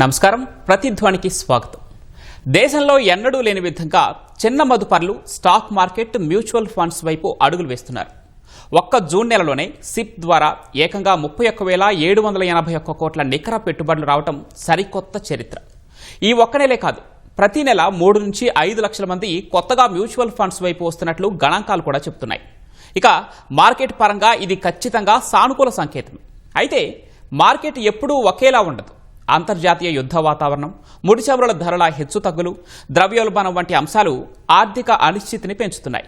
నమస్కారం. ప్రతిధ్వనికి స్వాగతం. దేశంలో ఎన్నడూ లేని విధంగా చిన్న మదుపర్లు స్టాక్ మార్కెట్, మ్యూచువల్ ఫండ్స్ వైపు అడుగులు వేస్తున్నారు. ఒక్క జూన్ నెలలోనే సిప్ ద్వారా ఏకంగా 31,781 కోట్ల నికర పెట్టుబడులు రావడం సరికొత్త చరిత్ర. ఈ ఒక్క నెలే కాదు, ప్రతి నెల 3 నుంచి 5 లక్షల మంది కొత్తగా మ్యూచువల్ ఫండ్స్ వైపు వస్తున్నట్లు గణాంకాలు కూడా చెబుతున్నాయి. ఇక మార్కెట్ పరంగా ఇది ఖచ్చితంగా సానుకూల సంకేతం. అయితే మార్కెట్ ఎప్పుడూ ఒకేలా ఉండదు. అంతర్జాతీయ యుద్ధ వాతావరణం, ముడి చమురుల ధరల హెచ్చుతగ్గులు, ద్రవ్యోల్బణం వంటి అంశాలు ఆర్థిక అనిశ్చితిని పెంచుతున్నాయి.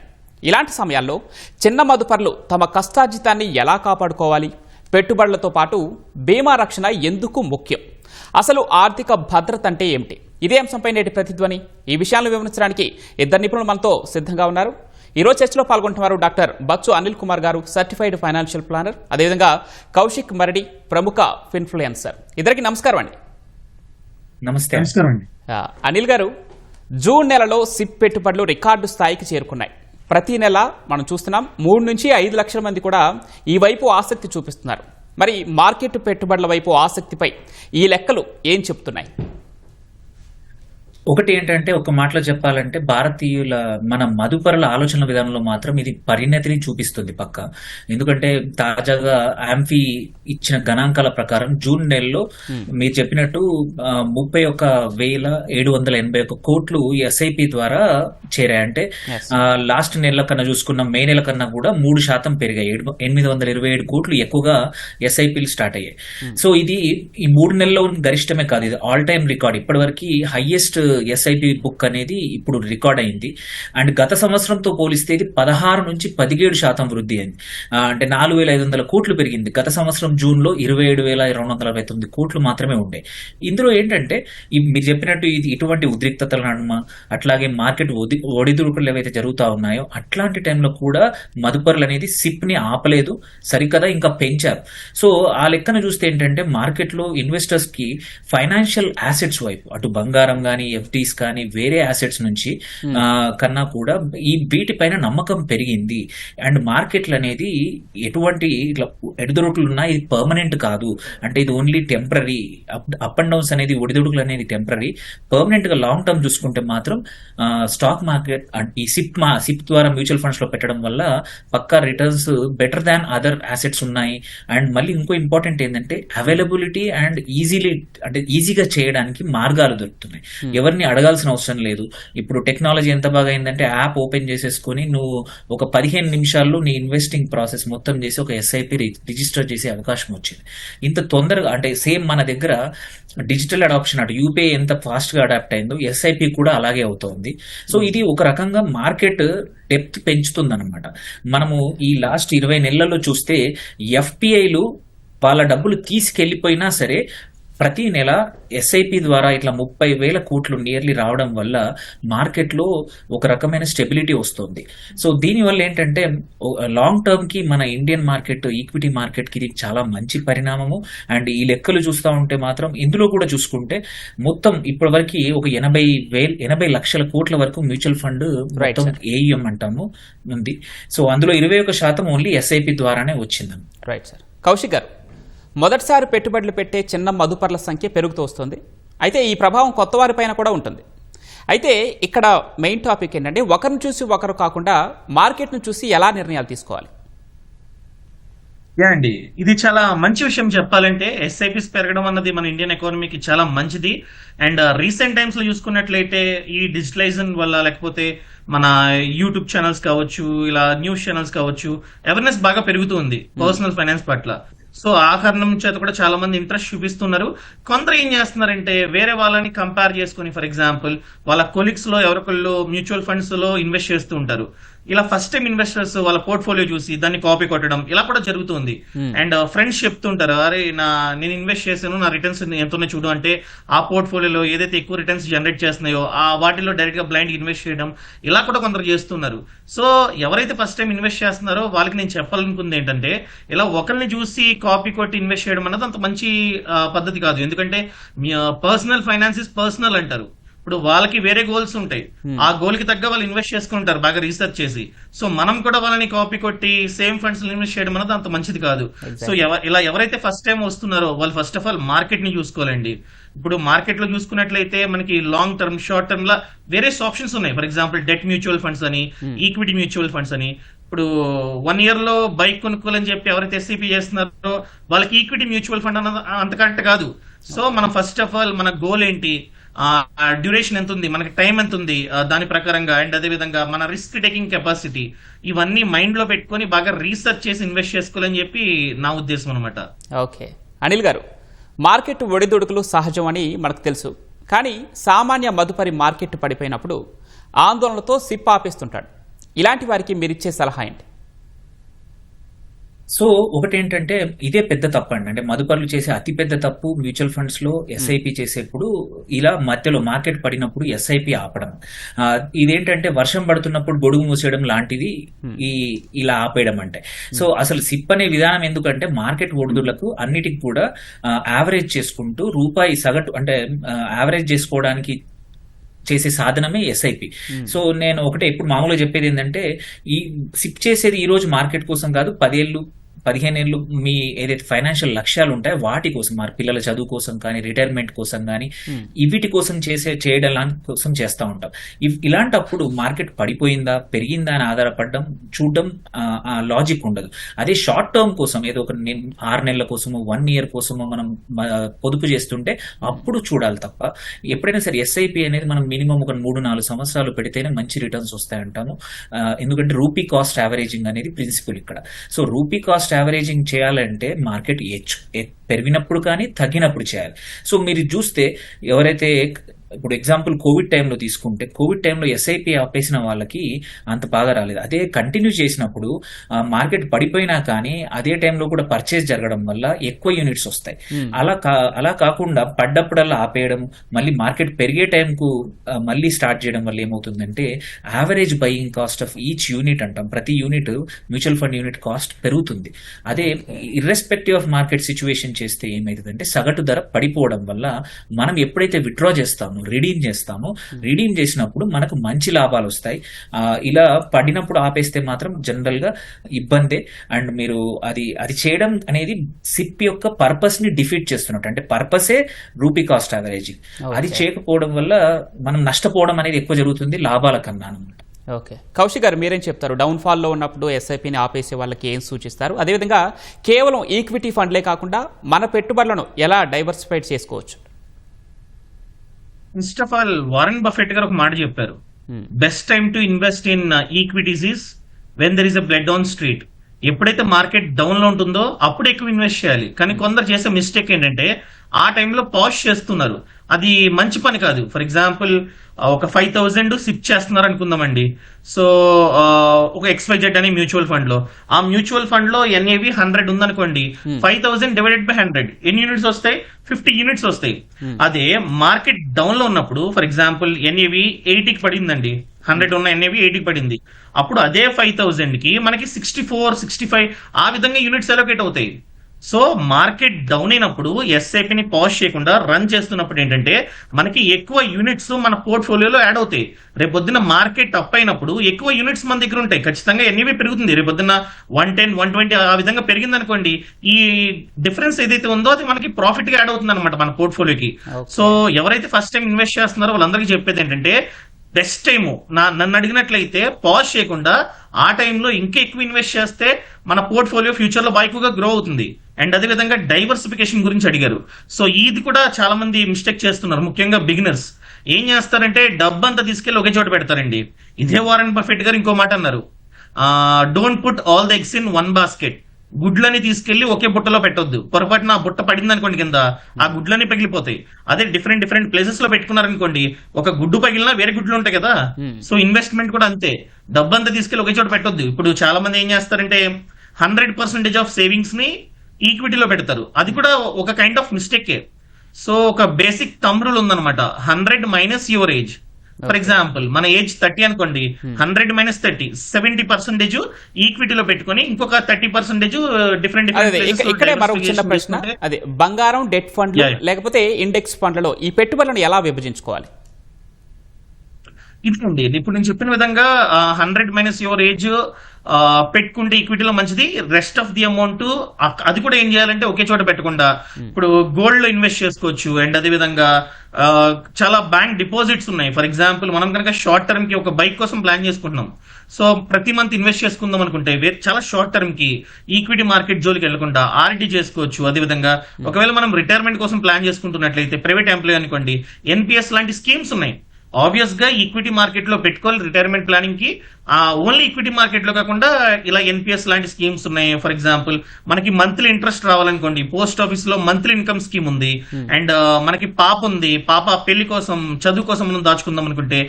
ఇలాంటి సమయాల్లో చిన్న మదుపర్లు తమ కష్టార్జితాన్ని ఎలా కాపాడుకోవాలి, పెట్టుబడులతో పాటు బీమా రక్షణ ఎందుకు ముఖ్యం, అసలు ఆర్థిక భద్రత అంటే ఏమిటి, ఇదే అంశంపై నేటి ప్రతిధ్వని ఈ విషయాలను వివరించడానికి ఇద్దరు నిపుణులు మనతో సిద్ధంగా ఉన్నారు. ఈరోజు చర్చలో పాల్గొంటున్నారు డాక్టర్ బచ్చు అనిల్ కుమార్ గారు, సర్టిఫైడ్ ఫైనాన్షియల్ ప్లానర్, అదేవిధంగా కౌశిక్ మరడి, ప్రముఖ ఇన్ఫ్లుయెన్సర్. ఇద్దరికి నమస్కారం అండి. నమస్తే. అనిల్ గారు, జూన్ నెలలో సిప్ పెట్టుబడులు రికార్డు స్థాయికి చేరుకున్నాయి. ప్రతి నెల మనం చూస్తున్నాం 3 నుంచి 5 లక్షల మంది కూడా ఈ వైపు ఆసక్తి చూపిస్తున్నారు. మరి మార్కెట్ పెట్టుబడుల వైపు ఆసక్తిపై ఈ లెక్కలు ఏం చెప్తున్నాయి? ఒకటి ఏంటంటే, ఒక మాటలో చెప్పాలంటే, భారతీయుల మన మదుపరుల ఆలోచన విధానంలో మాత్రం ఇది పరిణతిని చూపిస్తుంది పక్క. ఎందుకంటే తాజాగా ఆంఫీ ఇచ్చిన గణాంకాల ప్రకారం జూన్ నెలలో మీరు చెప్పినట్టు 31,781 కోట్లు ఎస్ఐపి ద్వారా చేరాయంటే లాస్ట్ నెల కన్నా చూసుకున్న మే నెల కన్నా కూడా 3% పెరిగాయి. 827 కోట్లు ఎక్కువగా ఎస్ఐపిలు స్టార్ట్ అయ్యాయి. సో ఇది ఈ 3 నెలల్లో గరిష్టమే కాదు, ఇది ఆల్ టైమ్ రికార్డ్. ఇప్పటివరకు హైయెస్ట్ ఎస్ఐపి బుక్ అనేది ఇప్పుడు రికార్డ్ అయింది. అండ్ గత సంవత్సరంతో పోలిస్తే ఇది 16 నుంచి 17% వృద్ధి అయింది. అంటే 4,500 కోట్లు పెరిగింది. గత సంవత్సరం జూన్ లో 27,249 కోట్లు మాత్రమే ఉండే. ఇందులో ఏంటంటే మీరు చెప్పినట్టు ఇది ఇటువంటి ఉద్రిక్తతల నడుమ, అట్లాగే మార్కెట్ ఒడిదుడుకులు ఏవైతే జరుగుతూ ఉన్నాయో అట్లాంటి టైంలో కూడా మదుపరులు అనేది సిప్ ని ఆపలేదు, సరికదా ఇంకా పెంచారు. సో ఆ లెక్కన చూస్తే ఏంటంటే మార్కెట్ లో ఇన్వెస్టర్స్ కి ఫైనాన్షియల్ అసెట్స్ వైపు, అటు బంగారం కానీ ఎఫ్డీస్ కానీ వేరే అసెట్స్ నుంచి కన్నా కూడా వీటిపైన నమ్మకం పెరిగింది. అండ్ మార్కెట్లు అనేది ఎటువంటి ఇట్లా ఎడుదొడుకులు ఉన్నా ఇది పర్మనెంట్ కాదు, అంటే ఇది only temporary. Up and downs అనేది, ఒడిదుడుకులు అనేది టెంపరీ. పర్మనెంట్ గా లాంగ్ టర్మ్ చూసుకుంటే మాత్రం స్టాక్ మార్కెట్ ఈ సిప్ ద్వారా మ్యూచువల్ ఫండ్స్ లో పెట్టడం వల్ల పక్కా returns better than other assets ఉన్నాయి. అండ్ మళ్ళీ ఇంకో ఇంపార్టెంట్ ఏంటంటే అవైలబిలిటీ అండ్ ఈజీగా చేయడానికి మార్గాలు దొరుకుతున్నాయి. ఎవరిని అడగాల్సిన అవసరం లేదు. ఇప్పుడు టెక్నాలజీ ఎంత బాగా అయిందంటే యాప్ ఓపెన్ చేసేసుకుని నువ్వు ఒక 15 నిమిషాల్లో నీ ఇన్వెస్టింగ్ ప్రాసెస్ మొత్తం చేసి ఒక ఎస్ఐపి రిజిస్టర్ చేసే అవకాశం వచ్చింది. ఇంత తొందరగా, అంటే సేమ్ మన దగ్గర డిజిటల్ అడాప్షన్, అటు యూపీఐ ఎంత ఫాస్ట్ గా అడాప్ట్ అయిందో ఎస్ఐపి కూడా అలాగే అవుతోంది. సో ఇది ఒక రకంగా మార్కెట్ డెప్త్ పెంచుతుంది అనమాట. మనము ఈ లాస్ట్ 20 నెలల్లో చూస్తే ఎఫ్పిఐలు వాళ్ళ డబ్బులు తీసుకెళ్లిపోయినా సరే ప్రతి నెల ఎస్ఐపి ద్వారా ఇట్లా 30,000 కోట్లు నియర్లీ రావడం వల్ల మార్కెట్లో ఒక రకమైన స్టెబిలిటీ వస్తుంది. సో దీనివల్ల ఏంటంటే లాంగ్ టర్మ్ కి మన ఇండియన్ మార్కెట్, ఈక్విటీ మార్కెట్ కి ఇది చాలా మంచి పరిణామము. అండ్ ఈ లెక్కలు చూస్తూ ఉంటే మాత్రం ఇందులో కూడా చూసుకుంటే మొత్తం ఇప్పటివరకు ఒక 80 లక్షల కోట్ల వరకు మ్యూచువల్ ఫండ్ ఏయుఎం అంటాము ఉంది. సో అందులో 21% ఓన్లీ ఎస్ఐపి ద్వారానే వచ్చింది. Right sir. కౌశిక్ గారు, మొదటిసారి పెట్టుబడులు పెట్టే చిన్న మదుపర్ల సంఖ్య పెరుగుతూ వస్తుంది. అయితే ఈ ప్రభావం కొత్త వారిపైన కూడా ఉంటుంది. అయితే ఇక్కడ మెయిన్ టాపిక్ ఏంటంటే, ఒకరిని చూసి ఒకరు కాకుండా మార్కెట్ను చూసి ఎలా నిర్ణయాలు తీసుకోవాలి? అండి, ఇది చాలా మంచి విషయం. చెప్పాలంటే ఎస్ఐపిస్ పెరగడం అన్నది మన ఇండియన్ ఎకానమీకి చాలా మంచిది. అండ్ రీసెంట్ టైమ్స్ లో చూసుకున్నట్లయితే ఈ డిజిటలైజేషన్ వల్ల, లేకపోతే మన యూట్యూబ్ ఛానల్స్ కావచ్చు, ఇలా న్యూస్ ఛానల్స్ కావచ్చు, అవేర్నెస్ బాగా పెరుగుతుంది పర్సనల్ ఫైనాన్స్ పట్ల. సో ఆ కారణం చేత కూడా చాలా మంది ఇంట్రెస్ట్ చూపిస్తున్నారు. కొందరు ఏం చేస్తున్నారంటే వేరే వాళ్ళని కంపేర్ చేసుకుని, ఫర్ ఎగ్జాంపుల్ వాళ్ళ కొలీగ్స్ లో ఎవరికొళ్ళు మ్యూచువల్ ఫండ్స్ లో ఇన్వెస్ట్ చేస్తూ ఉంటారు. ఇలా ఫస్ట్ టైం ఇన్వెస్టర్స్ వాళ్ళ పోర్ట్ఫోలియో చూసి దాన్ని కాపీ కొట్టడం ఇలా కూడా జరుగుతుంది. అండ్ ఫ్రెండ్స్ చెప్తుంటారు, అరే నేను ఇన్వెస్ట్ చేశాను, నా రిటర్న్స్ ఎంత ఉన్నాయి చూడు అంటే ఆ పోర్ట్ఫోలియోలో ఏదైతే ఎక్కువ రిటర్న్స్ జనరేట్ చేస్తున్నాయో ఆ వాటిలో డైరెక్ట్ గా బ్లైండ్ ఇన్వెస్ట్ చేయడం ఇలా కూడా కొందరు చేస్తున్నారు. సో ఎవరైతే ఫస్ట్ టైం ఇన్వెస్ట్ చేస్తున్నారో వాళ్ళకి నేను చెప్పాలనుకుంది ఏంటంటే, ఇలా ఒకరిని చూసి కాపీ కొట్టి ఇన్వెస్ట్ చేయడం అన్నది అంత మంచి పద్ధతి కాదు. ఎందుకంటే పర్సనల్ ఫైనాన్స్ ఇస్ పర్సనల్ అంటారు. ఇప్పుడు వాళ్ళకి వేరే గోల్స్ ఉంటాయి, ఆ గోల్ కి తగ్గ వాళ్ళు ఇన్వెస్ట్ చేసుకుంటారు బాగా రీసెర్చ్ చేసి. సో మనం కూడా వాళ్ళని కాపీ కొట్టి సేమ్ ఫండ్స్ ఇన్వెస్ట్ చేయడం అనేది అంత మంచిది కాదు. సో ఇలా ఎవరైతే ఫస్ట్ టైం వస్తున్నారో వాళ్ళు ఫస్ట్ ఆఫ్ ఆల్ మార్కెట్ ని చూసుకోవాలండి. ఇప్పుడు మార్కెట్ లో చూసుకున్నట్లయితే మనకి లాంగ్ టర్మ్, షార్ట్ టర్మ్ లా వేరియస్ ఆప్షన్స్ ఉన్నాయి. For example debt mutual funds అని, ఈక్విటీ మ్యూచువల్ ఫండ్స్ అని. ఇప్పుడు 1 year లో బైక్ కొనుక్కోవాలని చెప్పి ఎవరైతే ఎస్ఐపి చేస్తున్నారో వాళ్ళకి ఈక్విటీ మ్యూచువల్ ఫండ్ అన్నది అంత కరెక్ట్ కాదు. సో మనం ఫస్ట్ ఆఫ్ ఆల్ మన గోల్ ఏంటి, డ్యూరేషన్ ఎంత ఉంది, మనకి టైం ఎంత ఉంది, దాని ప్రకారంగా, అండ్ అదే విధంగా మన రిస్క్ టేకింగ్ కెపాసిటీ, ఇవన్నీ మైండ్ లో పెట్టుకొని బాగా రీసెర్చ్ చేసి ఇన్వెస్ట్ చేసుకోవాలని చెప్పి నా ఉద్దేశం అనమాట. ఓకే అనిల్ గారు, మార్కెట్ ఒడిదుడుకులు సహజం అని మనకు తెలుసు, కానీ సామాన్య మదుపరి మార్కెట్ పడిపోయినప్పుడు ఆందోళనతో సిప్ ఆపేస్తుంటాడు. ఇలాంటి వారికి మీరిచ్చే సలహా ఏంటి? సో ఒకటేంటంటే ఇదే పెద్ద తప్పు అండి. అంటే మదుపర్లు చేసే అతి పెద్ద తప్పు మ్యూచువల్ ఫండ్స్ లో ఎస్ఐపి చేసేప్పుడు ఇలా మధ్యలో మార్కెట్ పడినప్పుడు ఎస్ఐపి ఆపడం. ఇదేంటంటే వర్షం పడుతున్నప్పుడు గొడుగు మూసేయడం లాంటిది ఇలా ఆపేయడం అంటే. సో అసలు సిప్ అనే విధానం ఎందుకంటే మార్కెట్ ఒడిదుడులకు అన్నిటికి కూడా యావరేజ్ చేసుకుంటూ రూపాయి సగటు అంటే యావరేజ్ చేసుకోవడానికి చేసే సాధనమే ఎస్ఐపి. సో నేను ఒకటే ఇప్పుడు మామూలుగా చెప్పేది ఏంటంటే ఈ సిప్ చేసేది ఈ రోజు మార్కెట్ కోసం కాదు, 10 ఏళ్ళు 15 ఏళ్ళు మీ ఏదైతే ఫైనాన్షియల్ లక్ష్యాలు ఉంటాయో వాటి కోసం, మరి పిల్లల చదువు కోసం కానీ, రిటైర్మెంట్ కోసం కానీ, వీటి కోసం చేయడం కోసం చేస్తూ ఉంటాం. ఇలాంటప్పుడు మార్కెట్ పడిపోయిందా పెరిగిందా అని ఆధారపడడం చూడడం లాజిక్ ఉండదు. అదే షార్ట్ టర్మ్ కోసం ఏదో ఒక 6 నెలల కోసమో 1 year కోసమో మనం పొదుపు చేస్తుంటే అప్పుడు చూడాలి తప్ప, ఎప్పుడైనా సరే ఎస్ఐపి అనేది మనం మినిమం ఒక 3-4 సంవత్సరాలు పెడితేనే మంచి రిటర్న్స్ వస్తాయంటాము. ఎందుకంటే రూపీ కాస్ట్ యావరేజింగ్ అనేది ప్రిన్సిపల్ ఇక్కడ. సో రూపీ కాస్ట్ యావరేజింగ్ చేయాలంటే మార్కెట్ పెరిగినప్పుడు కానీ తగ్గినప్పుడు చేయాలి. సో మీరు చూస్తే ఎవరైతే ఇప్పుడు ఎగ్జాంపుల్ కోవిడ్ టైంలో తీసుకుంటే, కోవిడ్ టైంలో ఎస్ఐపి ఆపేసిన వాళ్ళకి అంత బాగా రాలేదు. అదే కంటిన్యూ చేసినప్పుడు మార్కెట్ పడిపోయినా కానీ అదే టైంలో కూడా పర్చేస్ జరగడం వల్ల ఎక్కువ యూనిట్స్ వస్తాయి. అలా కాకుండా పడ్డప్పుడల్లా ఆపేయడం, మళ్ళీ మార్కెట్ పెరిగే టైంకు మళ్ళీ స్టార్ట్ చేయడం వల్ల ఏమవుతుందంటే average buying cost of each unit అంటాం, ప్రతి unit mutual fund unit cost పెరుగుతుంది. అదే ఇర్రెస్పెక్టివ్ ఆఫ్ మార్కెట్ సిచ్యువేషన్ చేస్తే ఏమవుతుందంటే సగటు ధర పడిపోవడం వల్ల మనం ఎప్పుడైతే విత్డ్రా చేస్తామో, రిడీమ్ చేసినప్పుడు మనకు మంచి లాభాలు వస్తాయి. ఇలా పడినప్పుడు ఆపేస్తే మాత్రం జనరల్ గా ఇబ్బందే. అండ్ మీరు అది చేయడం అనేది సిప్ యొక్క పర్పస్ ని డిఫీట్ చేస్తున్నట్టు. అంటే పర్పసే రూపీ కాస్ట్ యావరేజింగ్. అది చేయకపోవడం వల్ల మనం నష్టపోవడం అనేది ఎక్కువ జరుగుతుంది లాభాల కన్నా. ఓకే, కౌశిక్ గారు మీరేం చెప్తారు? డౌన్ఫాల్లో ఉన్నప్పుడు ఎస్ఐపిని ఆపేసే వాళ్ళకి ఏం సూచిస్తారు? అదేవిధంగా కేవలం ఈక్విటీ ఫండ్లే కాకుండా మన పెట్టుబడులను ఎలా డైవర్సిఫైడ్ చేసుకోవచ్చు? First of all Warren Buffett గారు ఒక మాట చెప్పారు, best time to invest in equities is when there is a blood on street. ఎప్పుడైతే మార్కెట్ డౌన్ లో ఉంటుందో అప్పుడు ఎక్కువ ఇన్వెస్ట్ చేయాలి. కానీ కొందరు చేసే మిస్టేక్ ఏంటంటే ఆ టైంలో పాజ్ చేస్తున్నారు. అది మంచి పని కాదు. ఫర్ ఎగ్జాంపుల్ ఒక 5,000 సిప్ చేస్తున్నారు అనుకుందామండి. సో ఒక XYZ అనే మ్యూచువల్ ఫండ్ లో, ఆ మ్యూచువల్ ఫండ్ లో NAV 100 ఉందనుకోండి, 5,000 డివైడెడ్ బై 100 ఎన్ని యూనిట్స్ వస్తాయి? 50 యూనిట్స్ వస్తాయి. అదే మార్కెట్ డౌన్ లో ఉన్నప్పుడు ఫర్ ఎగ్జాంపుల్ NAV 80కి పడిందండి, 100 ఉన్న NAV 80కి పడింది. అప్పుడు అదే 5,000 కి మనకి 64, 65 ఆ విధంగా యూనిట్స్ అలొకేట్ అవుతాయి. సో మార్కెట్ డౌన్ అయినప్పుడు ఎస్ఐపిని పాజ్ చేయకుండా రన్ చేస్తున్నప్పుడు ఏంటంటే మనకి ఎక్కువ యూనిట్స్ మన పోర్ట్ఫోలియోలో యాడ్ అవుతాయి. రేపొద్దున మార్కెట్ అప్ అయినప్పుడు ఎక్కువ యూనిట్స్ మన దగ్గర ఉంటాయి, ఖచ్చితంగా ఎన్ఈవి పెరుగుతుంది. రేపొద్దున 110, 120 ఆ విధంగా పెరిగింది అనుకోండి, ఈ డిఫరెన్స్ ఏదైతే ఉందో అది మనకి ప్రాఫిట్ గా యాడ్ అవుతుంది అనమాట మన పోర్ట్ఫోలియోకి. సో ఎవరైతే ఫస్ట్ టైం ఇన్వెస్ట్ చేస్తున్నారో వాళ్ళందరికీ చెప్పేది ఏంటంటే బెస్ట్ టైము నన్ను అడిగినట్లయితే పాజ్ చేయకుండా ఆ టైంలో ఇంకా ఎక్కువ ఇన్వెస్ట్ చేస్తే మన పోర్ట్ఫోలియో ఫ్యూచర్ లో బాగా ఎక్కువగా గ్రో అవుతుంది. అండ్ అదే విధంగా డైవర్సిఫికేషన్ గురించి అడిగారు. సో ఇది కూడా చాలా మంది మిస్టేక్ చేస్తున్నారు, ముఖ్యంగా బిగినర్స్. ఏం చేస్తారంటే డబ్బు అంతా తీసుకెళ్లి ఒకే చోట పెడతారండి. ఇదే వారెన్ బఫెట్ గారు ఇంకో మాట అన్నారు, don't put all the eggs in one basket. గుడ్లని తీసుకెళ్లి ఒకే బుట్టలో పెట్టొద్దు. పొరపాటున ఆ బుట్ట పడింది అనుకోండి కింద, ఆ గుడ్లన్నీ పగిలిపోతాయి. అదే డిఫరెంట్ ప్లేసెస్ లో పెట్టుకున్నారనుకోండి, ఒక గుడ్డు పగిలినా వేరే గుడ్లు ఉంటాయి కదా. సో ఇన్వెస్ట్మెంట్ కూడా అంతే, డబ్బంతా తీసుకెళ్లి ఒకే చోట పెట్టొద్దు. ఇప్పుడు చాలా మంది ఏం చేస్తారంటే 100% ఆఫ్ సేవింగ్స్ ని ఈక్విటీలో పెడతారు. అది కూడా ఒక కైండ్ ఆఫ్ మిస్టేకే. సో ఒక బేసిక్ థంబ్ రూల్ ఉందన్నమాట, 100 minus your age. For example మన ఏజ్ 30 అనుకోండి, 100 మైనస్ 30, 70% ఈక్విటీలో పెట్టుకొని ఇంకొక 30% డిఫరెంట్. ఇక్కడే మరొక చిన్న ప్రశ్న, అదే బంగారం, డెట్ ఫండ్ లేకపోతే ఇండెక్స్ ఫండ్లలో ఈ పెట్టుబడులను ఎలా విభజించుకోవాలి? ఇదండి ఇప్పుడు నేను చెప్పిన విధంగా 100 - యువర్ ఏజ్ పెట్టుకుంటే ఈక్విటీలో మంచిది. రెస్ట్ ఆఫ్ ది అమౌంట్ అది కూడా ఏం చేయాలంటే ఒకే చోట పెట్టకుండా ఇప్పుడు గోల్డ్ లో ఇన్వెస్ట్ చేసుకోవచ్చు. అండ్ అదే విధంగా ఆ, చాలా బ్యాంక్ డిపాజిట్స్ ఉన్నాయి. ఫర్ ఎగ్జాంపుల్ మనం కనుక షార్ట్ టర్మ్ కి ఒక బైక్ కోసం ప్లాన్ చేసుకుంటున్నాం. సో ప్రతి మంత్ ఇన్వెస్ట్ చేసుకుందాం అనుకుంటే చాలా షార్ట్ టర్మ్ కి ఈక్విటీ మార్కెట్ జోలికి వెళ్లకుండా ఆర్డి చేసుకోవచ్చు. అదేవిధంగా ఒకవేళ మనం రిటైర్మెంట్ కోసం ప్లాన్ చేసుకుంటున్నట్లయితే ప్రైవేట్ ఎంప్లాయీ అనుకోండి, ఎన్పిఎస్ లాంటి స్కీమ్స్ ఉన్నాయి. ఆబ్వియస్ గా ఈక్విటీ మార్కెట్ లో పెట్టుకోవాలి రిటైర్మెంట్ ప్లానింగ్ కి. ఓన్లీ ఈక్విటీ మార్కెట్ లో కాకుండా ఇలా ఎన్పిఎస్ లాంటి స్కీమ్స్ ఉన్నాయి. ఫర్ ఎగ్జాంపుల్ మనకి మంత్లీ ఇంట్రెస్ట్ రావాలనుకోండి, పోస్ట్ ఆఫీస్ లో మంత్లీ ఇన్కమ్ స్కీమ్ ఉంది. అండ్ మనకి పాప ఉంది, పాప పెళ్లి కోసం చదువు కోసం మనం దాచుకుందాం అనుకుంటే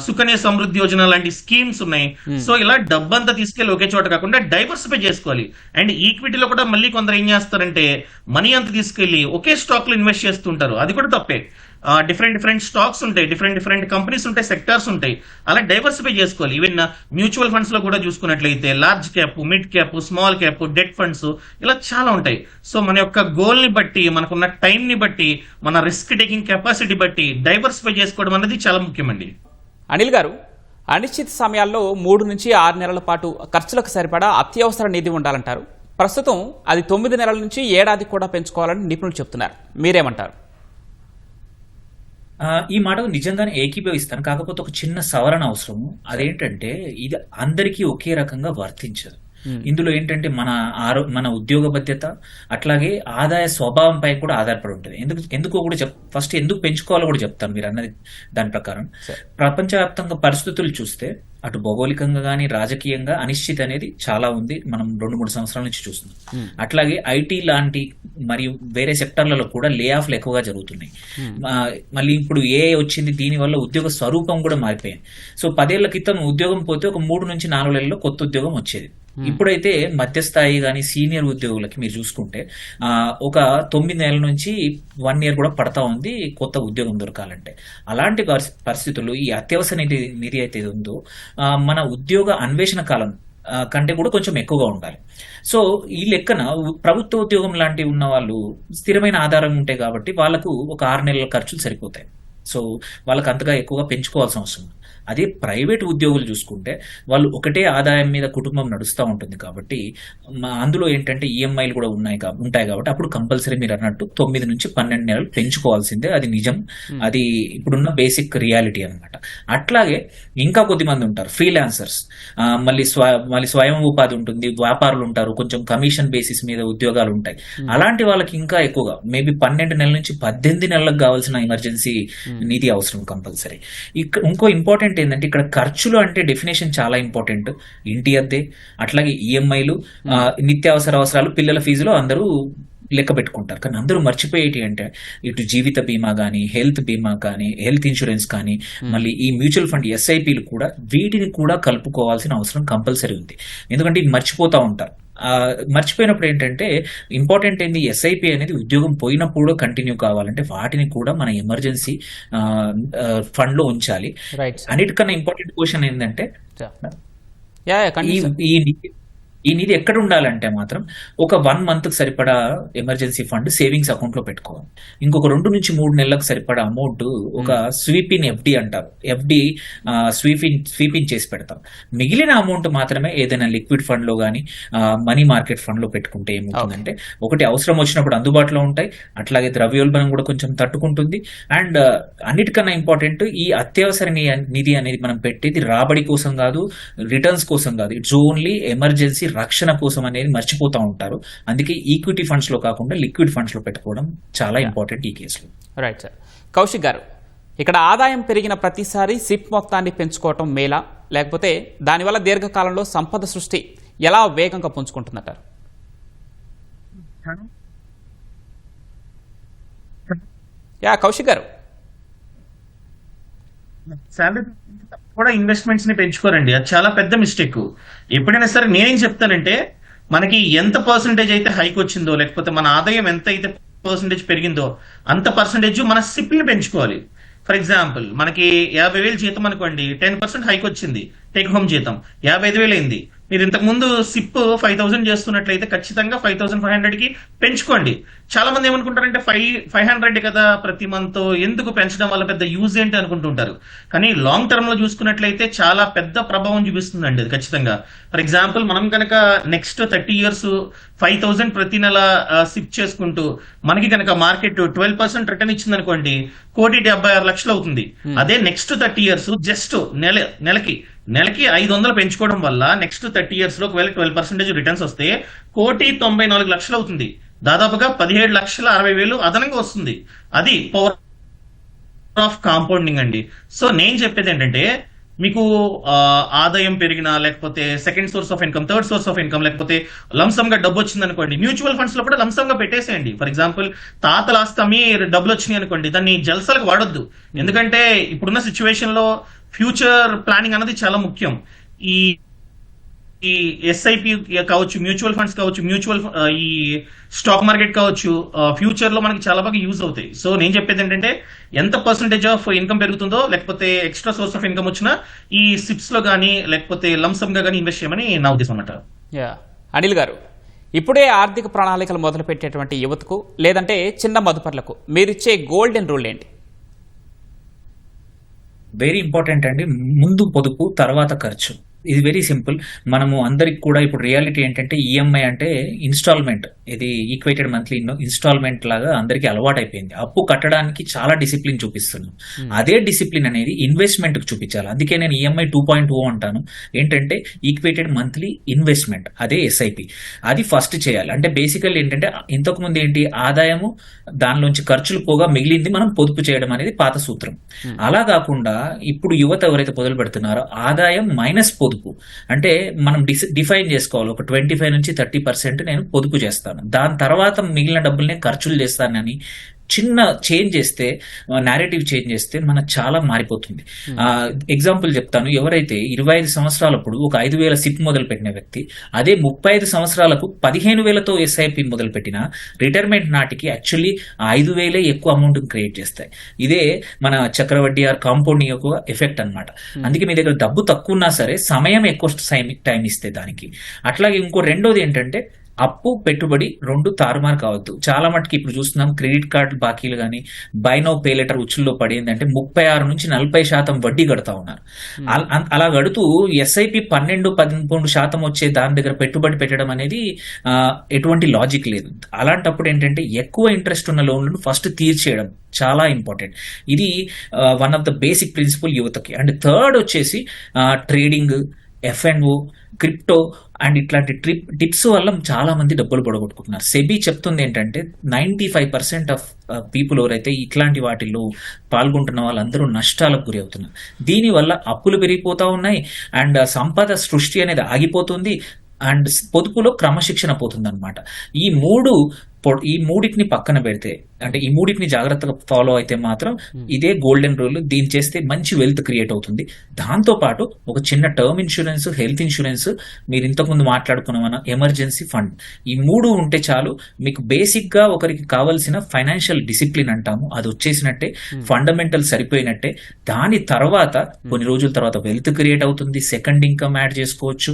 సుకన్య సమృద్ధి యోజన లాంటి స్కీమ్స్ ఉన్నాయి. సో ఇలా డబ్బంతా తీసుకెళ్లి ఒకే చోట కాకుండా డైవర్సిఫై చేసుకోవాలి. అండ్ ఈక్విటీలో కూడా మళ్ళీ కొందరు ఏం చేస్తారంటే మనీ అంతా తీసుకెళ్లి ఒకే స్టాక్ లో ఇన్వెస్ట్ చేస్తుంటారు. అది కూడా తప్పే. డిఫరెంట్ స్టాక్స్ ఉంటాయి, డిఫరెంట్ కంపెనీస్ ఉంటాయి, సెక్టార్స్ ఉంటాయి. అలా డైవర్సిఫై చేసుకోవాలి. ఈవెన్ మ్యూచువల్ ఫండ్స్ లో కూడా చూసుకున్నట్లయితే large cap, mid cap, small cap, debt funds ఇలా చాలా ఉంటాయి. సో మన యొక్క గోల్ ని బట్టి, మనకున్న టైం ని బట్టి, మన రిస్క్ టేకింగ్ కెపాసిటీ బట్టి డైవర్సిఫై చేసుకోవడం అనేది చాలా ముఖ్యమండి. అనిల్ గారు, అనిశ్చిత సమయాల్లో 3 నుంచి 6 నెలల పాటు ఖర్చులకు సరిపడా అత్యవసర నిధి ఉండాలంటారు. ప్రస్తుతం అది 9 నెలల నుంచి ఏడాది కూడా పెంచుకోవాలని నిపుణులు చెప్తున్నారు. మీరేమంటారు? ఈ మాటకు నిజంగానే ఏకీభవిస్తాను. కాకపోతే ఒక చిన్న సవరణ అవసరం. అదేంటంటే ఇది అందరికీ ఒకే రకంగా వర్తించదు. ఇందులో ఏంటంటే మన ఉద్యోగ భద్రత అట్లాగే ఆదాయ స్వభావంపై కూడా ఆధారపడి ఉంటుంది. ఎందుకో కూడా ఫస్ట్ ఎందుకు పెంచుకోవాలో కూడా చెప్తాను. మీరు అన్నది దాని ప్రకారం ప్రపంచవ్యాప్తంగా పరిస్థితులు చూస్తే అటు భౌగోళికంగా కానీ రాజకీయంగా అనిశ్చితి అనేది చాలా ఉంది. మనం 2-3 సంవత్సరాల నుంచి చూస్తున్నాం. అట్లాగే ఐటీ లాంటి మరియు వేరే సెక్టార్లలో కూడా లే ఆఫ్లు ఎక్కువగా జరుగుతున్నాయి. మళ్ళీ ఇప్పుడు ఏఐ వచ్చింది, దీనివల్ల ఉద్యోగ స్వరూపం కూడా మారిపోయింది. సో 10 ఏళ్ల క్రితం ఉద్యోగం పోతే ఒక 3 నుంచి 4 నెలల్లో కొత్త ఉద్యోగం వచ్చేది. ఇప్పుడైతే మధ్యస్థాయి కానీ సీనియర్ ఉద్యోగులకి మీరు చూసుకుంటే ఒక 9 నెలల నుంచి 1 ఇయర్ కూడా పడతా ఉంది కొత్త ఉద్యోగం దొరకాలంటే. అలాంటి పరిస్థితుల్లో ఈ అత్యవసర నిధి అయితే ఉందో మన ఉద్యోగ అన్వేషణ కాలం కంటే కూడా కొంచెం ఎక్కువగా ఉండాలి. సో ఈ లెక్కన ప్రభుత్వ ఉద్యోగం లాంటివి ఉన్న వాళ్ళు స్థిరమైన ఆధారం ఉంటాయి కాబట్టి వాళ్ళకు ఒక 6 నెలల ఖర్చులు సరిపోతాయి. సో వాళ్ళకి అంతగా ఎక్కువగా పెంచుకోవాల్సిన అవసరం. అదే ప్రైవేట్ ఉద్యోగులు చూసుకుంటే వాళ్ళు ఒకటే ఆదాయం మీద కుటుంబం నడుస్తూ ఉంటుంది కాబట్టి అందులో ఏంటంటే ఈఎంఐలు కూడా ఉంటాయి కాబట్టి అప్పుడు కంపల్సరీ మీరు అన్నట్టు 9 నుంచి 12 నెలలు పెంచుకోవాల్సిందే. అది నిజం, అది ఇప్పుడున్న బేసిక్ రియాలిటీ అనమాట. అట్లాగే ఇంకా కొద్దిమంది ఉంటారు ఫ్రీలాన్సర్స్, మళ్ళీ స్వయం ఉపాధి ఉంటుంది, వ్యాపారులు ఉంటారు, కొంచెం కమిషన్ బేసిస్ మీద ఉద్యోగాలు ఉంటాయి. అలాంటి వాళ్ళకి ఇంకా ఎక్కువగా మేబీ 12 నెలల నుంచి 18 నెలలకు కావాల్సిన ఎమర్జెన్సీ నిధి అవసరం కంపల్సరీ. ఇంకో ఇంపార్టెంట్ ఏంటంటే ఇక్కడ ఖర్చులు అంటే డెఫినేషన్ చాలా ఇంపార్టెంట్. ఇంటి అద్దె, అట్లాగే ఈఎంఐలు, నిత్యావసర అవసరాలు, పిల్లల ఫీజులు అందరూ లెక్క పెట్టుకుంటారు. కానీ అందరూ మర్చిపోయేటి అంటే ఇటు జీవిత బీమా కానీ, హెల్త్ బీమా కానీ, హెల్త్ ఇన్సూరెన్స్ కానీ, మళ్ళీ ఈ మ్యూచువల్ ఫండ్ ఎస్ఐపీలు కూడా వీటిని కూడా కలుపుకోవాల్సిన అవసరం కంపల్సరీ ఉంది. ఎందుకంటే ఇవి మర్చిపోతూ ఉంటారు. మర్చిపోయినప్పుడు ఏంటంటే ఇంపార్టెంట్ ఏంది, ఎస్ఐపి అనేది ఉద్యోగం పోయినప్పుడు కంటిన్యూ కావాలంటే వాటిని కూడా మన ఎమర్జెన్సీ ఫండ్ లో ఉంచాలి. అన్నిటికన్నా ఇంపార్టెంట్ క్వశ్చన్ ఏంటంటే ఈ నిధి ఎక్కడ ఉండాలంటే మాత్రం ఒక 1 month సరిపడా ఎమర్జెన్సీ ఫండ్ సేవింగ్స్ అకౌంట్ లో పెట్టుకోవాలి. ఇంకొక 2 నుంచి 3 నెలలకు సరిపడా అమౌంట్ ఒక స్వీపింగ్ ఎఫ్డి అంటారు, ఎఫ్డి స్వీపింగ్ చేసి పెడతాం. మిగిలిన అమౌంట్ మాత్రమే ఏదైనా లిక్విడ్ ఫండ్ లో కానీ మనీ మార్కెట్ ఫండ్ లో పెట్టుకుంటే ఏమవుతుందంటే ఒకటి అవసరం వచ్చినప్పుడు అందుబాటులో ఉంటాయి, అట్లాగే ద్రవ్యోల్బణం కూడా కొంచెం తట్టుకుంటుంది. అండ్ అన్నిటికన్నా ఇంపార్టెంట్ ఈ అత్యవసర నిధి అనేది మనం పెట్టేది రాబడి కోసం కాదు, రిటర్న్స్ కోసం కాదు, ఇట్స్ ఓన్లీ ఎమర్జెన్సీ రక్షణ కోసం అనేది మర్చిపోతూ ఉంటారు. అందుకే ఈక్విటీ ఫండ్స్ లో కాకుండా లిక్విడ్ ఫండ్స్ లో పెట్టుకోవడం చాలా ఇంపార్టెంట్ ఈ కేసులో. Right sir. కౌశిక్ గారు, ఇక్కడ ఆదాయం పెరిగిన ప్రతిసారి సిప్ మొత్తాన్ని పెంచుకోవటం మేలా, లేకపోతే దానివల్ల దీర్ఘకాలంలో సంపద సృష్టి ఎలా వేగంగా పుంజుకుంటుందంటారు? కౌశిక్ గారు, శాలరీ కూడా ఇన్వెస్ట్మెంట్స్ ని పెంచుకోరండి, అది చాలా పెద్ద మిస్టేక్. ఎప్పుడైనా సరే నేనేం చెప్తానంటే మనకి ఎంత పర్సంటేజ్ అయితే హైక్ వచ్చిందో, లేకపోతే మన ఆదాయం ఎంత అయితే పర్సంటేజ్ పెరిగిందో అంత పర్సంటేజ్ మన సిప్ ని పెంచుకోవాలి. ఫర్ ఎగ్జాంపుల్ మనకి 50,000 జీతం అనుకోండి, 10% హైక్ వచ్చింది, టేక్ హోమ్ జీతం 55,000 అయింది. మీరు ఇంతకు ముందు సిప్ 5,000 చేస్తున్నట్లయితే ఖచ్చితంగా 5,500 కి పెంచుకోండి. చాలా మంది ఏమనుకుంటారంటే 500 కదా ప్రతి మంత్, ఎందుకు పెంచడం వల్ల పెద్ద యూజ్ ఏంటి అనుకుంటుంటారు. కానీ లాంగ్ టర్మ్ లో చూసుకున్నట్లయితే చాలా పెద్ద ప్రభావం చూపిస్తుందండి అది ఖచ్చితంగా. ఫర్ ఎగ్జాంపుల్ మనం కనుక నెక్స్ట్ 30 years 5,000 ప్రతి నెల సిప్ చేసుకుంటూ మనకి కనుక మార్కెట్ 12% రిటర్న్ ఇచ్చింది అనుకోండి, 1,76,00,000 అవుతుంది. అదే నెక్స్ట్ 30 years జస్ట్ నెలకి 500 పెంచుకోవడం వల్ల నెక్స్ట్ 30 years లో ఒకవేళ 12% రిటర్న్స్ వస్తే 1,94,00,000 అవుతుంది. దాదాపుగా 17,60,000 అదనంగా వస్తుంది. అది పవర్ ఆఫ్ కాంపౌండింగ్ అండి. సో నేను చెప్పేది ఏంటంటే, మీకు ఆదాయం పెరిగినా, లేకపోతే second source of income, third source of income, లేకపోతే లంసమ్ గా డబ్బు వచ్చింది అనుకోండి, మ్యూచువల్ ఫండ్స్ లో కూడా లంసమ్ గా పెట్టేసేయండి. ఫర్ ఎగ్జాంపుల్ తాతల ఆస్తి అమ్మి డబ్బులు వచ్చినాయి అనుకోండి, దాన్ని జల్సాలకు వాడొద్దు. ఎందుకంటే ఇప్పుడున్న సిచ్యువేషన్ లో ఫ్యూచర్ ప్లానింగ్ అనేది చాలా ముఖ్యం. ఈ ఎస్ఐపి కావచ్చు, మ్యూచువల్ ఫండ్స్ కావచ్చు, ఈ స్టాక్ మార్కెట్ కావచ్చు, ఫ్యూచర్ లో మనకి చాలా బాగా యూజ్ అవుతాయి. సో నేను చెప్పేది ఏంటంటే, ఎంత పర్సంటేజ్ ఆఫ్ ఇన్కమ్ పెరుగుతుందో, లేకపోతే ఎక్స్ట్రా సోర్స్ ఆఫ్ ఇన్కమ్ వచ్చినా ఈ సిప్స్ లో కానీ లేకపోతే లంసమ్ గా కానీ ఇన్వెస్ట్ చేయమని నా ఉద్దేశం అన్నమాట. అనిల్ గారు, ఇప్పుడే ఆర్థిక ప్రణాళికలు మొదలు పెట్టేటువంటి యువతకు లేదంటే చిన్న మదుపర్లకు మీరిచ్చే గోల్డెన్ రూల్ ఏంటి? వెరీ ఇంపార్టెంట్ అండి. ముందు పొదుపు, తర్వాత ఖర్చు. ఇది వెరీ సింపుల్. మనము అందరికి కూడా ఇప్పుడు రియాలిటీ ఏంటంటే, ఈఎంఐ అంటే ఇన్స్టాల్మెంట్, ఇది ఈక్వేటెడ్ మంత్లీ ఇన్స్టాల్మెంట్ లాగా అందరికీ అలవాటు అయిపోయింది. అప్పు కట్టడానికి చాలా డిసిప్లిన్ చూపిస్తున్నాం. అదే డిసిప్లిన్ అనేది ఇన్వెస్ట్మెంట్ కు చూపించాలి. అందుకే నేను ఈఎంఐ 2.0 అంటాను. ఏంటంటే ఈక్వేటెడ్ మంత్లీ ఇన్వెస్ట్మెంట్, అదే ఎస్ఐపి. అది ఫస్ట్ చేయాలి. అంటే బేసికల్ ఏంటంటే, ఇంతకు ముందు ఏంటి, ఆదాయము దానిలోంచి ఖర్చులు పోగా మిగిలింది మనం పొదుపు చేయడం అనేది పాత సూత్రం. అలా కాకుండా ఇప్పుడు యువత ఎవరైతే మొదలు పెడుతున్నారో, ఆదాయం మైనస్ పొదుపు, అంటే మనం డిఫైన్ చేసుకోవాలి. ఒక 25 నుంచి 30% నేను పొదుపు చేస్తాను, దాని తర్వాత మిగిలిన డబ్బుల్ని ఖర్చులు చేస్తానని చిన్న చేంజ్ చేస్తే, నేరేటివ్ చేంజ్ చేస్తే మనకు చాలా మారిపోతుంది. ఎగ్జాంపుల్ చెప్తాను. ఎవరైతే 25 సంవత్సరాలప్పుడు ఒక 5,000 సిప్ మొదలు పెట్టిన వ్యక్తి, అదే 35 సంవత్సరాలకు 15,000తో ఎస్ఐపి మొదలు పెట్టిన, రిటైర్మెంట్ నాటికి యాక్చువల్లీ 5,000 ఎక్కువ అమౌంట్ క్రియేట్ చేస్తాయి. ఇదే మన చక్రవడ్డీ ఆర్ కాంపౌండింగ్ యొక్క ఎఫెక్ట్ అనమాట. అందుకే మీ దగ్గర డబ్బు తక్కువ ఉన్నా సరే సమయం ఎక్కువ టైం ఇస్తే దానికి. అట్లాగే ఇంకో రెండోది ఏంటంటే, అప్పు పెట్టుబడి రెండు తారుమారు కావద్దు. చాలా మటుకు ఇప్పుడు చూస్తున్నాం, క్రెడిట్ కార్డు బాకీలు కానీ బై నౌ పే లెటర్ ఉచ్చుల్లో పడిందంటే 36 నుంచి 40% వడ్డీ కడతా ఉన్నారు. అలా కడుతూ ఎస్ఐపి 12-13% వచ్చే దాని దగ్గర పెట్టుబడి పెట్టడం అనేది ఎటువంటి లాజిక్ లేదు. అలాంటప్పుడు ఏంటంటే, ఎక్కువ ఇంట్రెస్ట్ ఉన్న లోన్లను ఫస్ట్ తీర్చేయడం చాలా ఇంపార్టెంట్. ఇది one of the basic principle యువతకి. అండ్ థర్డ్ వచ్చేసి ట్రేడింగ్, F&O, క్రిప్టో అండ్ ఇట్లాంటి టిప్స్ వల్ల చాలా మంది డబ్బులు పొడగొట్టుకుంటున్నారు. సెబీ చెప్తుంది ఏంటంటే 95% ఆఫ్ పీపుల్ ఎవరైతే ఇట్లాంటి వాటిల్లో పాల్గొంటున్న వాళ్ళందరూ నష్టాలకు గురి అవుతున్నారు. దీనివల్ల అప్పులు పెరిగిపోతా ఉన్నాయి, అండ్ సంపద సృష్టి అనేది ఆగిపోతుంది, అండ్ పొదుపులో క్రమశిక్షణ పోతుంది అనమాట. ఈ మూడింటిని పక్కన పెడితే, అంటే ఈ మూడింటిని జాగ్రత్తగా ఫాలో అయితే మాత్రం ఇదే గోల్డెన్ రూల్. దీన్ని చేస్తే మంచి వెల్త్ క్రియేట్ అవుతుంది. దాంతో పాటు ఒక చిన్న టర్మ్ ఇన్సూరెన్స్, హెల్త్ ఇన్సూరెన్స్, మీరు ఇంతకుముందు మాట్లాడుకున్న ఎమర్జెన్సీ ఫండ్, ఈ 3 ఉంటే చాలు. మీకు బేసిక్ గా ఒకరికి కావాల్సిన ఫైనాన్షియల్ డిసిప్లిన్ అంటాము, అది వచ్చేసినట్టే, ఫండమెంటల్ సరిపోయినట్టే. దాని తర్వాత కొన్ని రోజుల తర్వాత వెల్త్ క్రియేట్ అవుతుంది, సెకండ్ ఇన్కమ్ యాడ్ చేసుకోవచ్చు.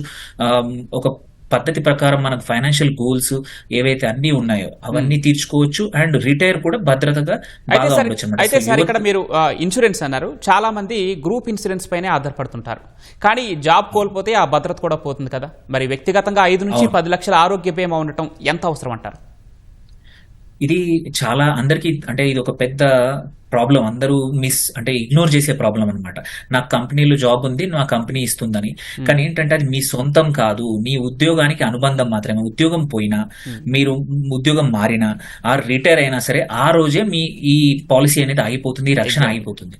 ఒక పద్ధతి ప్రకారం మనకు ఫైనాన్షియల్ గోల్స్ ఏవైతే అన్ని ఉన్నాయో అవన్నీ తీర్చుకోవచ్చు, అండ్ రిటైర్ కూడా భద్రతగా బాగా ఉండొచ్చు. అయితే సార్, ఇక్కడ మీరు ఇన్సూరెన్స్ అన్నారు, చాలా మంది గ్రూప్ ఇన్సూరెన్స్ పైనే ఆధారపడుతుంటారు. కానీ జాబ్ కోల్పోతే ఆ భద్రత కూడా పోతుంది కదా. మరి వ్యక్తిగతంగా 5 నుంచి 10 లక్షల ఆరోగ్య బీమా ఉండటం ఎంత అవసరం అంటారు? ఇది చాలా అందరికీ, అంటే ఇది ఒక పెద్ద ప్రాబ్లం. అందరూ ఇగ్నోర్ చేసే ప్రాబ్లం అనమాట. నా కంపెనీలో జాబ్ ఉంది, నా కంపెనీ ఇస్తుందని. కానీ ఏంటంటే అది మీ సొంతం కాదు, మీ ఉద్యోగానికి అనుబంధం మాత్రమే. ఉద్యోగం పోయినా, మీరు ఉద్యోగం మారినా, ఆ రిటైర్ అయినా సరే ఆ రోజే మీ ఈ పాలసీ అనేది ఆగిపోతుంది, రక్షణ ఆగిపోతుంది.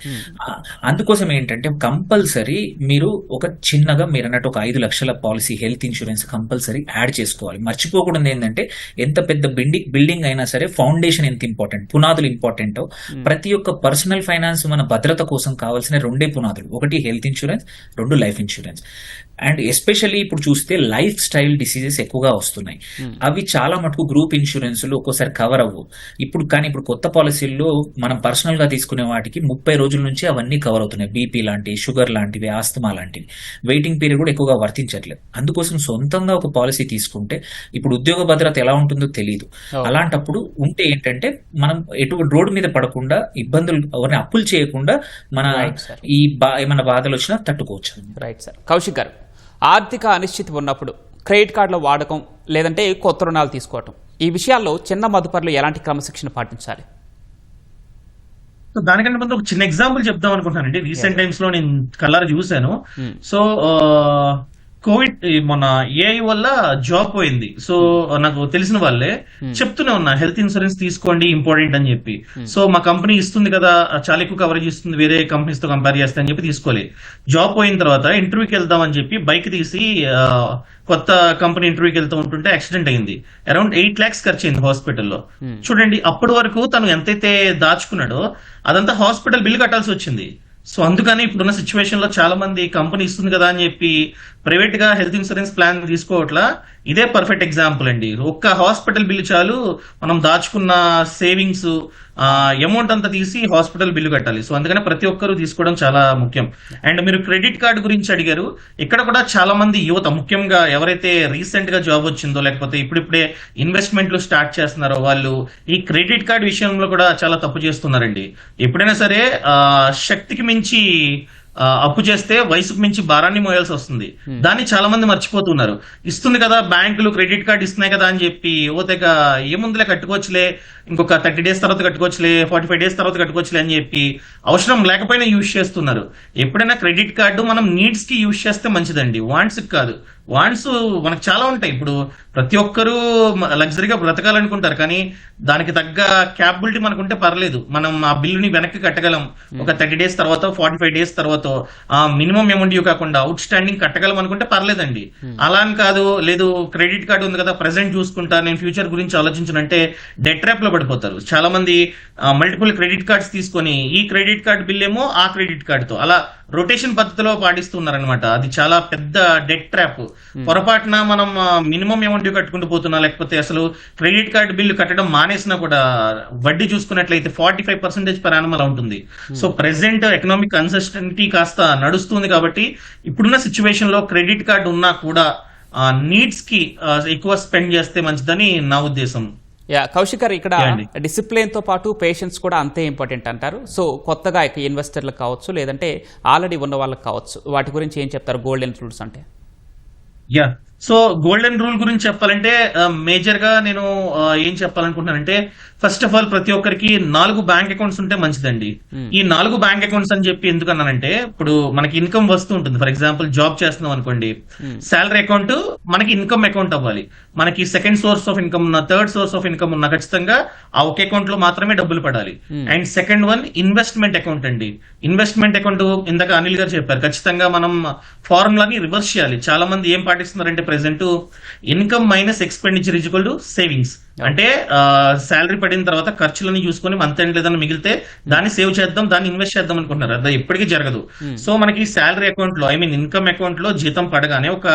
అందుకోసం ఏంటంటే కంపల్సరీ మీరు ఒక చిన్నగా, మీరు అన్నట్టు ఒక 5 లక్షల policy health insurance compulsory add చేసుకోవాలి. మర్చిపోకూడదు ఏంటంటే, ఎంత పెద్ద బిల్డింగ్ అయినా సరే ఫౌండేషన్ ఎంత ఇంపార్టెంట్, పునాదులు ఇంపార్టెంట్. ప్రతి యొక్క పర్సనల్ ఫైనాన్స్ మన భద్రత కోసం కావాల్సిన రెండే పునాదులు, ఒకటి హెల్త్ ఇన్సూరెన్స్, రెండు లైఫ్ ఇన్సూరెన్స్. అండ్ ఎస్పెషల్లీ ఇప్పుడు చూస్తే లైఫ్ స్టైల్ డిసీజెస్ ఎక్కువగా వస్తున్నాయి. అవి చాలా మటుకు గ్రూప్ ఇన్సూరెన్స్లు ఒక్కోసారి కవర్ అవ్వవు. ఇప్పుడు కొత్త పాలసీల్లో మనం పర్సనల్ గా తీసుకునే వాటికి 30 రోజుల నుంచి అవన్నీ కవర్ అవుతున్నాయి. బీపీ లాంటివి, షుగర్ లాంటివి, ఆస్తమా లాంటివి. వెయిటింగ్ పీరియడ్ కూడా ఎక్కువగా వర్తించట్లేదు. అందుకోసం సొంతంగా ఒక పాలసీ తీసుకుంటే ఇప్పుడు ఉద్యోగ భద్రత ఎలా ఉంటుందో తెలియదు. అలాంటప్పుడు ఉంటే ఏంటంటే మనం రోడ్డు మీద పడకుండా, ఇబ్బందులు ఎవరిని అప్పులు చేయకుండా మన ఏమైనా బాధలు వచ్చినా తట్టుకోవచ్చు. Right sir. కౌశిక్ గారు, ఆర్థిక అనిశ్చితి ఉన్నప్పుడు క్రెడిట్ కార్డుల వాడకం లేదంటే కొత్త రుణాలు తీసుకోవటం, ఈ విషయాల్లో చిన్న మదుపర్లు ఎలాంటి క్రమశిక్షణ పాటించాలి? సో దానికంటే ముందు ఒక చిన్న ఎగ్జాంపుల్ చెప్దాం అనుకుంటున్నానండి. రీసెంట్ టైమ్స్ లో నేను కలర్ చూశాను. సో కోవిడ్ మొన్న ఏఐ వల్ల జాబ్ పోయింది. సో నాకు తెలిసిన వాళ్ళే చెప్తూనే ఉన్నా, హెల్త్ ఇన్సూరెన్స్ తీసుకోండి ఇంపార్టెంట్ అని చెప్పి. సో మా కంపెనీ ఇస్తుంది కదా, చాలా ఎక్కువ కవరేజ్ ఇస్తుంది వేరే కంపెనీస్ తో కంపేర్ చేస్తే అని చెప్పి తీసుకోలే. జాబ్ పోయిన తర్వాత ఇంటర్వ్యూకి వెళ్దాం అని చెప్పి బైక్ తీసి కొత్త కంపెనీ ఇంటర్వ్యూకి వెళ్తూ ఉంటుంటే యాక్సిడెంట్ అయింది. అరౌండ్ 8 lakhs ఖర్చు అయింది హాస్పిటల్లో. చూడండి, అప్పటి వరకు తను ఎంతైతే దాచుకున్నాడో అదంతా హాస్పిటల్ బిల్ కట్టాల్సి వచ్చింది. సో అందుకని ఇప్పుడున్న సిచ్యువేషన్ లో చాలా మంది కంపెనీ ఇస్తుంది కదా అని చెప్పి ప్రైవేట్ గా హెల్త్ ఇన్సూరెన్స్ ప్లాన్ తీసుకోవట్లా. ఇదే పర్ఫెక్ట్ ఎగ్జాంపుల్ అండి. ఒక్క హాస్పిటల్ బిల్లు చాలు, మనం దాచుకున్న సేవింగ్స్ అమౌంట్ అంతా తీసి హాస్పిటల్ బిల్లు కట్టాలి. సో అందుకని ప్రతి ఒక్కరూ తీసుకోవడం చాలా ముఖ్యం. అండ్ మీరు క్రెడిట్ కార్డు గురించి అడిగారు. ఇక్కడ కూడా చాలా మంది యువత, ముఖ్యంగా ఎవరైతే రీసెంట్ గా జాబ్ వచ్చిందో లేకపోతే ఇప్పుడిప్పుడే ఇన్వెస్ట్మెంట్లు స్టార్ట్ చేస్తున్నారో వాళ్ళు ఈ క్రెడిట్ కార్డు విషయంలో కూడా చాలా తప్పు చేస్తున్నారండి. ఎప్పుడైనా సరే శక్తికి మించి అప్పు చేస్తే వయసుకు మించి భారాన్ని మోయాల్సి వస్తుంది. దాన్ని చాలా మంది మర్చిపోతున్నారు. ఇస్తుంది కదా బ్యాంకులు, క్రెడిట్ కార్డు ఇస్తున్నాయి కదా అని చెప్పి ఓతేగా ఏముందులే కట్టుకోవచ్చులే, ఇంకొక 30 days తర్వాత కట్టుకోవచ్చులే, 45 days తర్వాత కట్టుకోవచ్చులే అని చెప్పి అవసరం లేకపోయినా యూజ్ చేస్తున్నారు. ఎప్పుడైనా క్రెడిట్ కార్డు మనం నీడ్స్ కి యూజ్ చేస్తే మంచిదండి, వాంట్స్ కాదు. వాంట్స్ మనకు చాలా ఉంటాయి. ఇప్పుడు ప్రతి ఒక్కరూ లగ్జరీగా బ్రతకాలనుకుంటారు, కానీ దానికి తగ్గ క్యాపబిలిటీ మనకుంటే పర్లేదు, మనం ఆ బిల్లుని వెనక్కి కట్టగలం. ఒక 30 days తర్వాత, 45 days తర్వాత ఆ మినిమం అమౌంట్ కాకుండా అవుట్ స్టాండింగ్ కట్టగలం అనుకుంటే పర్లేదండి. అలా అని కాదు, లేదు క్రెడిట్ కార్డు ఉంది కదా ప్రెసెంట్ చూసుకుంటా, నేను ఫ్యూచర్ గురించి ఆలోచించనంటే డెట్ ట్రాప్ లో పడిపోతారు. చాలా మంది మల్టిపుల్ క్రెడిట్ కార్డ్స్ తీసుకొని ఈ క్రెడిట్ కార్డ్ బిల్ ఏమో ఆ క్రెడిట్ కార్డుతో అలా రొటేషన్ పద్ధతిలో పాటిస్తున్నారనమాట. అది చాలా పెద్ద డెట్ ట్రాప్. పొరపాటున మనం మినిమం అమౌంట్ కట్టుకుంటూ పోతున్నా, లేకపోతే అసలు క్రెడిట్ కార్డు బిల్లు కట్టడం మానేసినా కూడా వడ్డీ చూసుకున్నట్లయితే 45% per annum అలా ఉంటుంది. సో ప్రెసెంట్ ఎకనామిక్ అన్సర్టనిటీ కాస్త నడుస్తుంది కాబట్టి ఇప్పుడున్న సిచ్యువేషన్ లో క్రెడిట్ కార్డు ఉన్నా కూడా నీడ్స్ కి ఎక్కువ స్పెండ్ చేస్తే మంచిదని నా ఉద్దేశం. కౌశిక్ గారు, ఇక్కడ డిసిప్లిన్ తో పాటు పేషెన్స్ కూడా అంతే ఇంపార్టెంట్ అంటారు. సో కొత్తగా ఇన్వెస్టర్లకు కావచ్చు, లేదంటే ఆల్రెడీ ఉన్న వాళ్ళకి కావచ్చు, వాటి గురించి ఏం చెప్తారు గోల్డెన్ రూల్స్ అంటే? సో గోల్డెన్ రూల్ గురించి చెప్పాలంటే మేజర్ గా నేను ఏం చెప్పాలనుకుంటున్నానంటే, ఫస్ట్ ఆఫ్ ఆల్ ప్రతి ఒక్కరికి 4 బ్యాంక్ అకౌంట్స్ ఉంటే మంచిదండి. ఈ 4 బ్యాంక్ అకౌంట్స్ అని చెప్పి ఎందుకన్నానంటే, ఇప్పుడు మనకి ఇన్కమ్ వస్తూ ఉంటుంది. ఫర్ ఎగ్జాంపుల్ జాబ్ చేస్తున్నాం అనుకోండి, శాలరీ అకౌంట్ మనకి ఇన్కమ్ అకౌంట్ అవ్వాలి. మనకి సెకండ్ సోర్స్ ఆఫ్ ఇన్కమ్ ఉన్న, థర్డ్ సోర్స్ ఆఫ్ ఇన్కమ్ ఉన్న, ఖచ్చితంగా ఆ ఒక అకౌంట్ లో మాత్రమే డబ్బులు పడాలి. And second one investment account అండి. ఇన్వెస్ట్మెంట్ అకౌంట్ ఇందాక అనిల్ గారు చెప్పారు, ఖచ్చితంగా మనం ఫార్ములాని రివర్స్ చేయాలి. చాలా మంది ఏం పాటిస్తున్నారంటే present income minus expenditure is equal to savings. అంటే శాలరీ పడిన తర్వాత ఖర్చులని చూసుకొని మంత్ ఎండ్ లేదని మిగిలితే దాన్ని సేవ్ చేద్దాం, దాన్ని ఇన్వెస్ట్ చేద్దాం అనుకుంటున్నారు. అది ఎప్పటికీ జరగదు. సో మనకి శాలరీ అకౌంట్ లో, ఇన్కమ్ అకౌంట్ లో జీతం పడగానే ఒక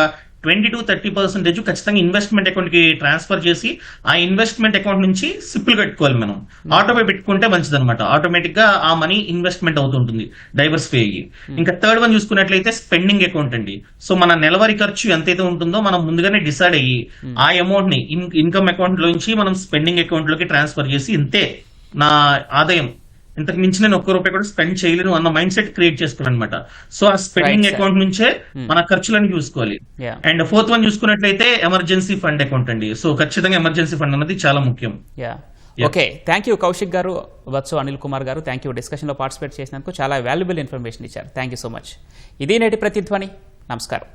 20 to 30% ఖచ్చితంగా ఇన్వెస్ట్మెంట్ అకౌంట్ కి ట్రాన్స్ఫర్ చేసి ఆ ఇన్వెస్ట్మెంట్ అకౌంట్ నుంచి సిప్పులు కట్టుకోవాలి. మనం ఆటోపే పెట్టుకుంటే మంచిది అనమాట. ఆటోమేటిక్ గా ఆ మనీ ఇన్వెస్ట్మెంట్ అవుతుంటుంది, డైవర్సిఫై అయ్యి. ఇంకా థర్డ్ వన్ చూసుకున్నట్లయితే స్పెండింగ్ అకౌంట్ అండి. సో మన నెలవారీ ఖర్చు ఎంతైతే ఉంటుందో మనం ముందుగానే డిసైడ్ అయ్యి ఆ అమౌంట్ ని ఇన్కమ్ అకౌంట్ లోంచి మనం స్పెండింగ్ అకౌంట్ లోకి ట్రాన్స్ఫర్ చేసి, ఇంతే నా ఆదాయం, ఇంతకు మించి నేను ₹1 కూడా స్పెండ్ చేయలేను అన్న మైండ్ సెట్ క్రియేట్ చేసుకోవాలన్నమాట. సో ఆ స్పెండింగ్ అకౌంట్ నుంచే మన ఖర్చులను చూసుకోవాలి. అండ్ ఫోర్త్ వన్ చూసుకున్నట్లయితే ఎమర్జెన్సీ ఫండ్ అకౌంట్ అండి. సో ఖచ్చితంగా ఎమర్జెన్సీ ఫండ్ అన్నది చాలా ముఖ్యం. ఓకే, థ్యాంక్ యూ కౌశిక్ గారు, వత్సు అనిల్ కుమార్ గారు. థ్యాంక్ యూ డిస్కషన్ లో పార్టిసిపేట్ చేసినందుకు. చాలా వాల్యుబుల్ ఇన్ఫర్మేషన్ ఇచ్చారు. Thank you so much. ఇది నేటి ప్రతిధ్వని. నమస్కారం.